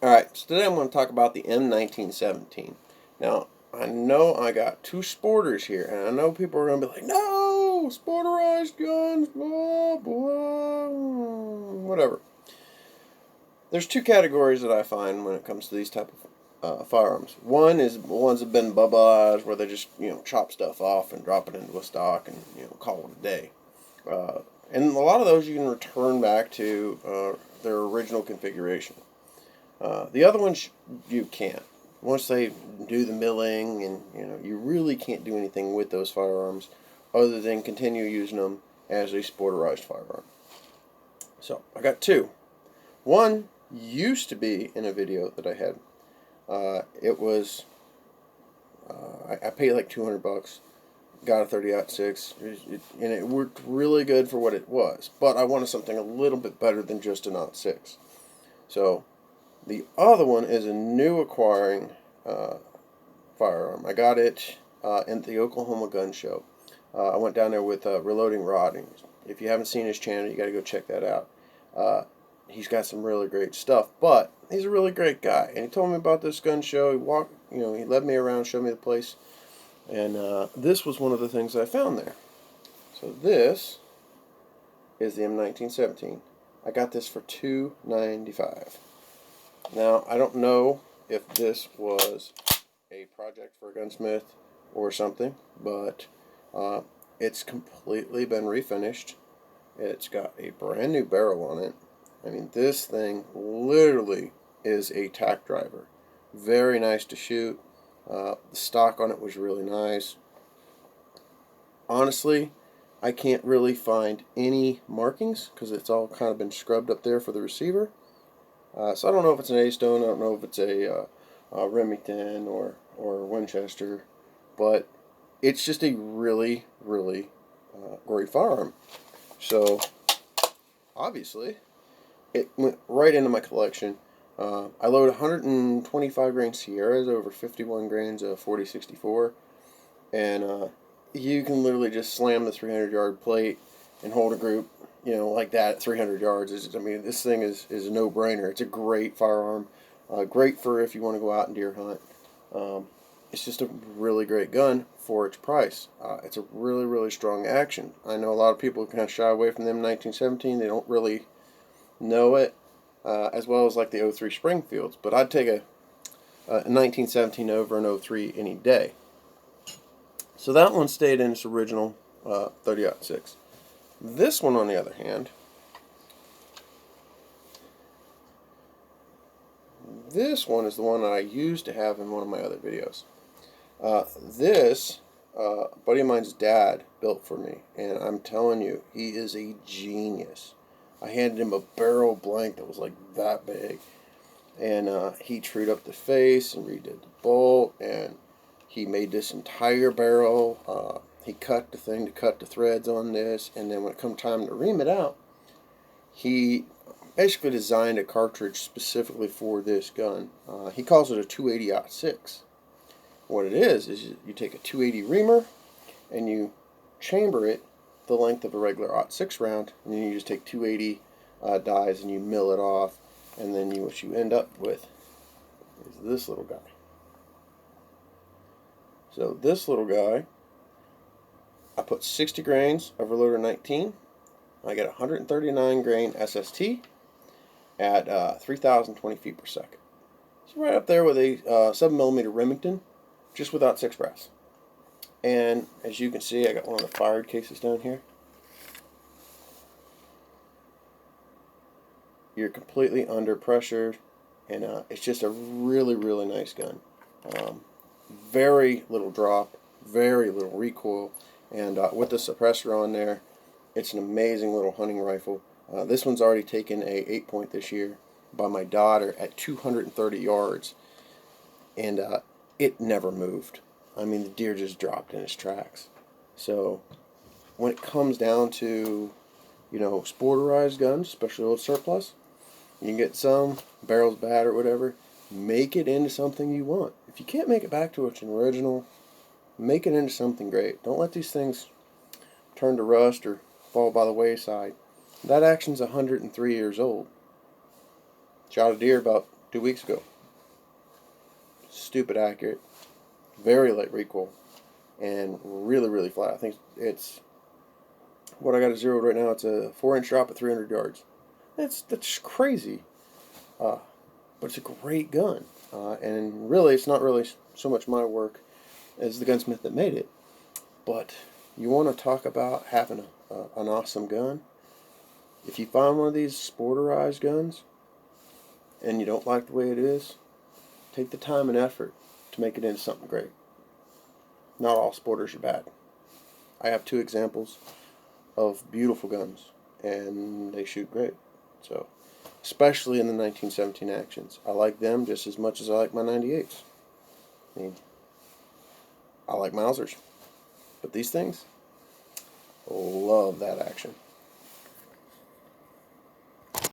Alright, so today I'm going to talk about the M1917. Now, I know I got two sporters here, and I know people are going to be like, no, sporterized guns, blah, blah, whatever. There's two categories that I find when it comes to these type of firearms. One is ones that have been bubblized, where they just, chop stuff off and drop it into a stock and, call it a day. And a lot of those you can return back to their original configuration. The other ones you can't. Once they do the milling, and you really can't do anything with those firearms other than continue using them as a sporterized firearm. So I got two. One used to be in a video that I had. It was I paid like $200. Got a 30-06, and it worked really good for what it was. But I wanted something a little bit better than just a 06. So the other one is a new acquiring firearm. I got it in the Oklahoma gun show. I went down there with Reloading Rod. If you haven't seen his channel, you got to go check that out. He's got some really great stuff, but he's a really great guy. And he told me about this gun show. He walked, he led me around, showed me the place, and this was one of the things I found there. So this is the M1917. I got this for $295. Now, I don't know if this was a project for a gunsmith or something, but it's completely been refinished. It's got a brand new barrel on it. I mean, this thing literally is a tack driver. Very nice to shoot. The stock on it was really nice. Honestly, I can't really find any markings because it's all kind of been scrubbed up there for the receiver. So I don't know if it's an A-Stone, I don't know if it's a Remington or Winchester, but it's just a really, really great firearm. So, obviously, it went right into my collection. I load 125 grain Sierras over 51 grains of 4064, and you can literally just slam the 300-yard plate and hold a group, like that at 300 yards. I mean, this thing is a no-brainer. It's a great firearm, great for if you want to go out and deer hunt. It's just a really great gun for its price. It's a really, really strong action. I know a lot of people kind of shy away from them 1917. They don't really know it, as well as like the 03 Springfields. But I'd take a 1917 over an 03 any day. So that one stayed in its original 30-06. This one, on the other hand, this one is the one that I used to have in one of my other videos. This buddy of mine's dad built for me, and I'm telling you, he is a genius. I handed him a barrel blank that was like that big, and he trued up the face and redid the bolt, and he made this entire barrel. He cut the thing to cut the threads on this, and then when it come time to ream it out, he basically designed a cartridge specifically for this gun. He calls it a 280-06. What it is you take a 280 reamer and you chamber it the length of a regular 06 round, and then you just take 280 dies and you mill it off, and then what you end up with is this little guy. So this little guy, I put 60 grains of Reloader 19. I get 139 grain SST at 3,020 feet per second. It's right up there with a 7mm Remington, just without 6 brass. And as you can see, I got one of the fired cases down here. You're completely under pressure, and it's just a really, really nice gun. Very little drop, very little recoil, and with the suppressor on there, it's an amazing little hunting rifle. This one's already taken a 8-point this year by my daughter at 230 yards, and it never moved. I mean, the deer just dropped in its tracks. So when it comes down to, sporterized guns, especially old surplus, you can get some, barrel's bad or whatever, make it into something you want. If you can't make it back to its original, make it into something great. Don't let these things turn to rust or fall by the wayside. That action's 103 years old. Shot a deer about 2 weeks ago. Stupid accurate, very light recoil, and really, really flat. I think it's what I got it zeroed right now. It's a 4-inch drop at 300 yards. That's crazy, but it's a great gun. And really, it's not really so much my work as the gunsmith that made it. But you want to talk about having an awesome gun? If you find one of these sporterized guns and you don't like the way it is, take the time and effort to make it into something great. Not all sporters are bad. I have 2 examples of beautiful guns, and they shoot great. So, especially in the 1917 actions, I like them just as much as I like my 98s. I mean, I like Mausers, but these things, love that action.